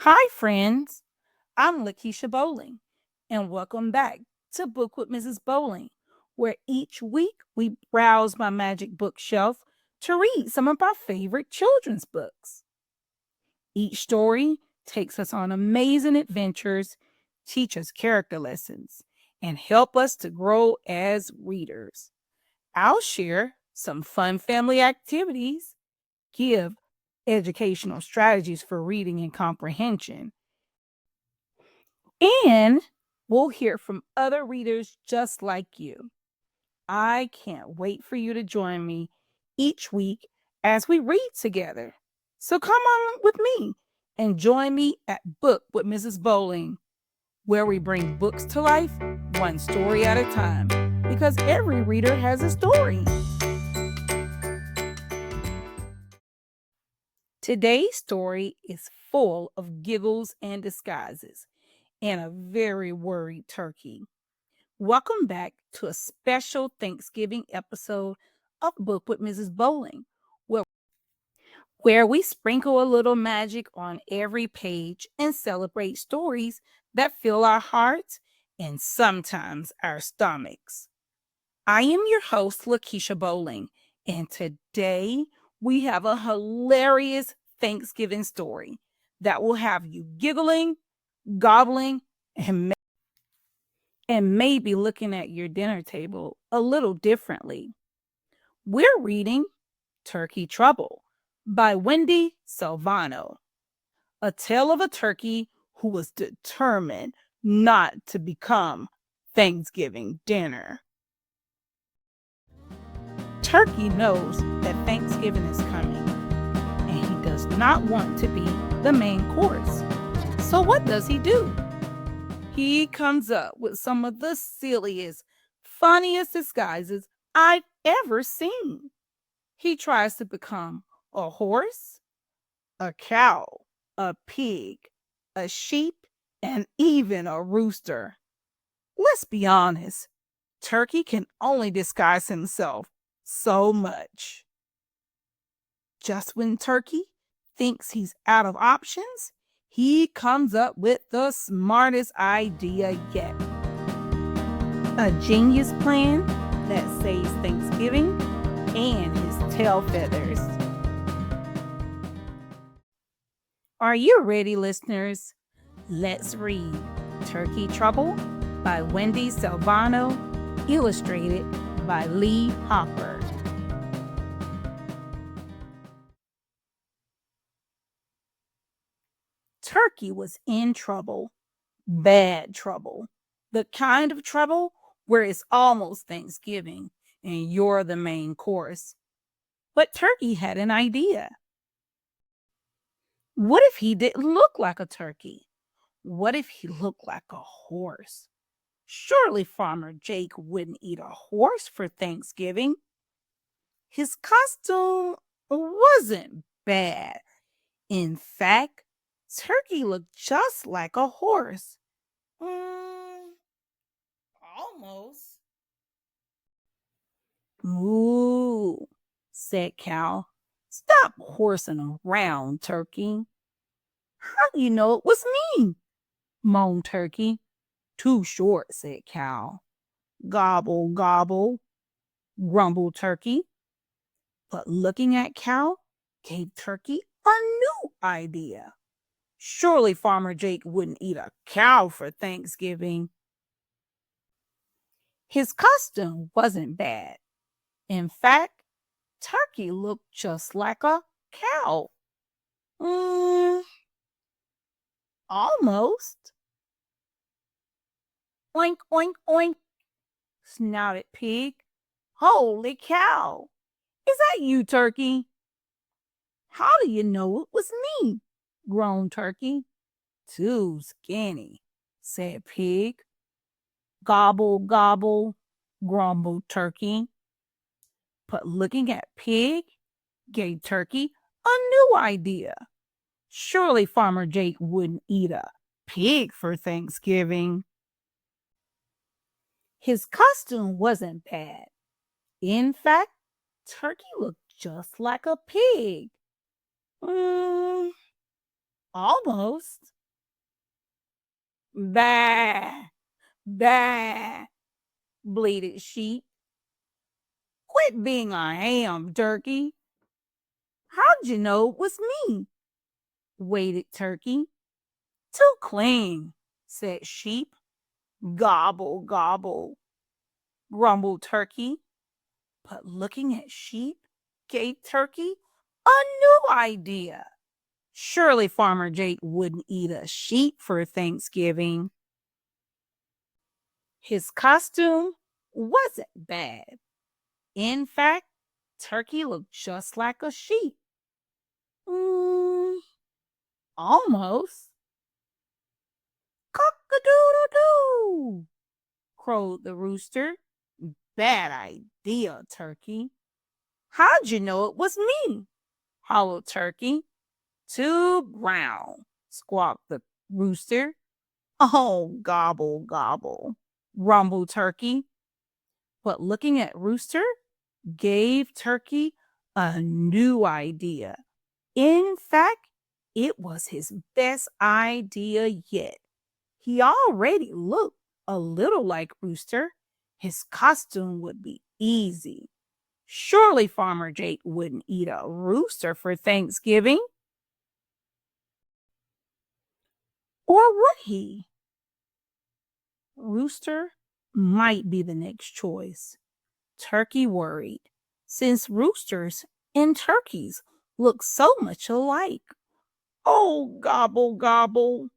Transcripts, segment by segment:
Hi, friends. I'm Lakeisha Bolling, and welcome back to Book with Mrs. Bolling, where each week we browse my magic bookshelf to read some of our favorite children's books. Each story takes us on amazing adventures, teach us character lessons, and help us to grow as readers. I'll share some fun family activities, give educational strategies for reading and comprehension, and we'll hear from other readers just like you. I can't wait for you to join me each week as we read together. So come on with me and join me at Book with Mrs. Bolling, where we bring books to life one story at a time because every reader has a story. Today's story is full of giggles and disguises and a very worried turkey. Welcome back to a special Thanksgiving episode of Book with Mrs. Bolling, where we sprinkle a little magic on every page and celebrate stories that fill our hearts and sometimes our stomachs. I am your host, Lakeisha Bolling, and today we have a hilarious Thanksgiving story that will have you giggling, gobbling, and maybe looking at your dinner table a little differently. We're reading Turkey Trouble by Wendi Silvano, a tale of a turkey who was determined not to become Thanksgiving dinner. Turkey knows that Thanksgiving is coming and he does not want to be the main course. So, what does he do? He comes up with some of the silliest, funniest disguises I've ever seen. He tries to become a horse, a cow, a pig, a sheep, and even a rooster. Let's be honest, Turkey can only disguise himself so much. Just when Turkey thinks he's out of options, he comes up with the smartest idea yet. A genius plan that saves Thanksgiving and his tail feathers. Are you ready, listeners? Let's read Turkey Trouble by Wendi Silvano, illustrated by Lee Hopper. Turkey was in trouble, bad trouble, the kind of trouble where it's almost Thanksgiving and you're the main course. But Turkey had an idea. What if he didn't look like a turkey? What if he looked like a horse? Surely Farmer Jake wouldn't eat a horse for Thanksgiving. His costume wasn't bad. In fact, Turkey looked just like a horse. Mm, almost. Moo, said Cow. Stop horsing around, Turkey. How do you know it was me? Moaned Turkey. Too short, said Cow. Gobble, gobble, grumbled Turkey. But looking at Cow gave Turkey a new idea. Surely Farmer Jake wouldn't eat a cow for Thanksgiving. His costume wasn't bad. In fact, Turkey looked just like a cow. Mm, almost. Oink, oink, oink, snouted Pig. Holy cow! Is that you, Turkey? How do you know it was me? Groaned Turkey. Too skinny, said Pig. Gobble, gobble, grumbled Turkey. But looking at Pig gave Turkey a new idea. Surely Farmer Jake wouldn't eat a pig for Thanksgiving. His costume wasn't bad. In fact, Turkey looked just like a pig. Mm, Almost. Bah, bah, bleated Sheep. Quit being a ham, Turkey. How'd you know it was me? Waited Turkey. Too clean, said Sheep. Gobble, gobble, grumbled Turkey. But looking at Sheep gave Turkey a new idea. Surely Farmer Jake wouldn't eat a sheep for Thanksgiving. His costume wasn't bad. In fact, Turkey looked just like a sheep. Mm, almost. Cock-a-doodle-doo, crowed the rooster. Bad idea, Turkey. How'd you know it was me? Hollered Turkey. Too brown, squawked the rooster. Oh, gobble, gobble, rumbled Turkey. But looking at Rooster gave Turkey a new idea. In fact, it was his best idea yet. He already looked a little like Rooster. His costume would be easy. Surely Farmer Jake wouldn't eat a rooster for Thanksgiving. Or would he? Rooster might be the next choice. Turkey worried, since roosters and turkeys look so much alike. Oh, gobble, gobble.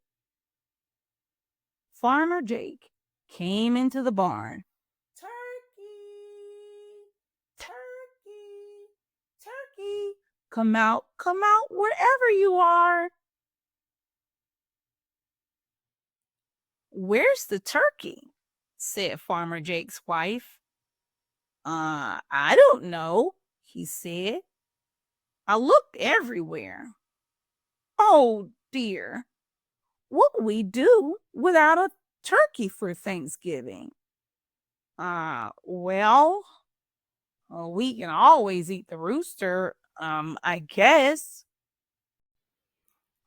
Farmer Jake came into the barn. Turkey, turkey, turkey, come out, wherever you are. Where's the turkey? Said Farmer Jake's wife. I don't know, he said. I looked everywhere. Oh dear, what will we do without a turkey for Thanksgiving? Well, we can always eat the rooster, I guess.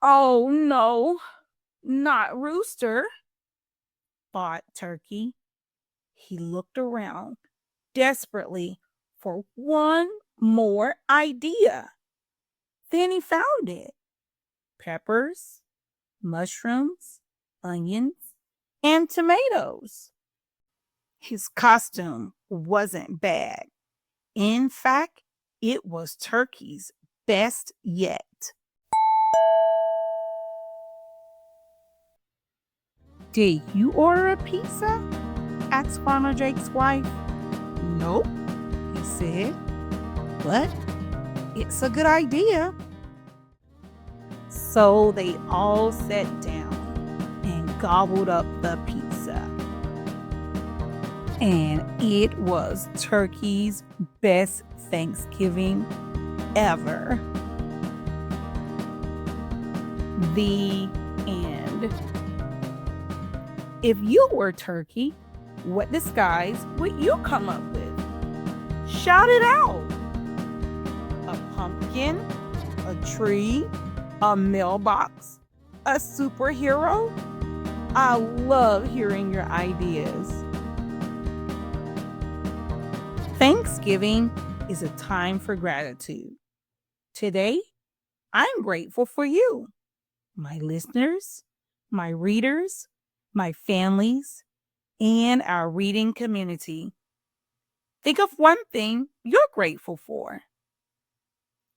Oh no, not rooster, thought Turkey. He looked around desperately for one more idea. Then he found it. Peppers, mushrooms, onions, and tomatoes. His costume wasn't bad. In fact, it was Turkey's best yet. Did you order a pizza? Asked Farmer Jake's wife. Nope, he said, but it's a good idea. So they all sat down and gobbled up the pizza. And it was Turkey's best Thanksgiving ever. The end. If you were Turkey, what disguise would you come up with? Shout it out. A pumpkin, a tree, a mailbox, a superhero? I love hearing your ideas. Thanksgiving is a time for gratitude. Today, I'm grateful for you, my listeners, my readers, my families, and our reading community. Think of one thing you're grateful for.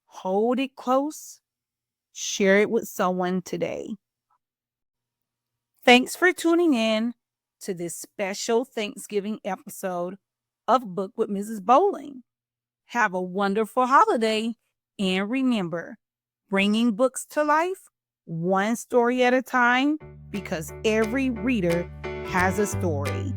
Hold it close. Share it with someone today. Thanks for tuning in to this special Thanksgiving episode of Book with Mrs. Bolling. Have a wonderful holiday, and remember, bringing books to life one story at a time, because every reader has a story.